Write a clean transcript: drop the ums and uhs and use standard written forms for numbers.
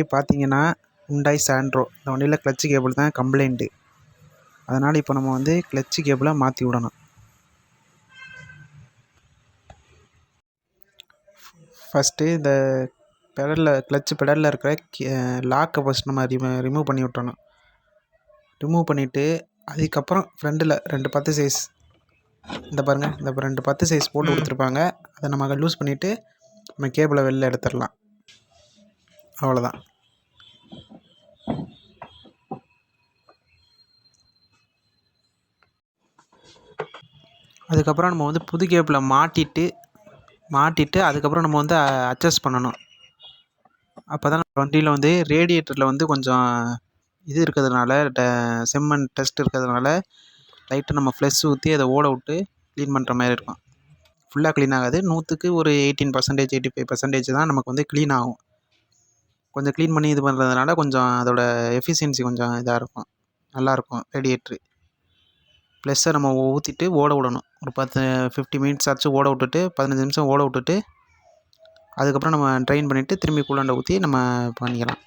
வண்டி பார்த்தீங்கன்னா ஹுண்டாய் சாண்ட்ரோ. இந்த வண்டியில் கிளச்சு கேபிள் தான் கம்ப்ளைண்ட்டு. அதனால் இப்போ நம்ம வந்து கிளச்சு கேபிளை மாற்றி விடணும். ஃபஸ்ட்டு இந்த கிளச்சு பெடலில் இருக்கிற லாக்கை ஃபஸ்ட் நம்ம ரிமூவ் பண்ணி விட்டணும். ரிமூவ் பண்ணிவிட்டு அதுக்கப்புறம் ஃப்ரண்டில் 2 10 சைஸ் இந்த பாருங்கள், இந்த 2 10 சைஸ் போட்டு கொடுத்துருப்பாங்க. அதை நம்ம லூஸ் பண்ணிவிட்டு நம்ம கேபிளை வெளில எடுத்துடலாம். அவ்வளோதான். அதுக்கப்புறம் நம்ம வந்து புது கேபிளை மாட்டிட்டு அதுக்கப்புறம் நம்ம வந்து அட்ஜஸ்ட் பண்ணணும். அப்போ தான் வண்டியில் வந்து ரேடியேட்டரில் வந்து கொஞ்சம் இது இருக்கிறதுனால செம்மண் டெஸ்ட் இருக்கிறதுனால லைட்டாக நம்ம ஃப்ளஷ் ஊற்றி அதை ஓட விட்டு க்ளீன் பண்ணுற மாதிரி இருக்கும். ஃபுல்லாக க்ளீன் ஆகாது, 100க்கு ஒரு 18% 85% தான் நமக்கு வந்து க்ளீன் ஆகும். கொஞ்சம் க்ளீன் பண்ணி இது பண்ணுறதுனால கொஞ்சம் அதோட எஃபிஷியன்சி கொஞ்சம் இதாக இருக்கும், நல்லாயிருக்கும் ரேடியேட்ரு. ப்ளஸ்ஸை நம்ம ஊற்றிட்டு ஓட விடணும். ஒரு 50 மினிட்ஸ் ஆச்சும் ஓட விட்டுட்டு 15 நிமிஷம் ஓட விட்டுட்டு அதுக்கப்புறம் நம்ம ட்ரைன் பண்ணிவிட்டு திரும்பி கூலாண்டை ஊற்றி நம்ம பண்ணிக்கலாம்.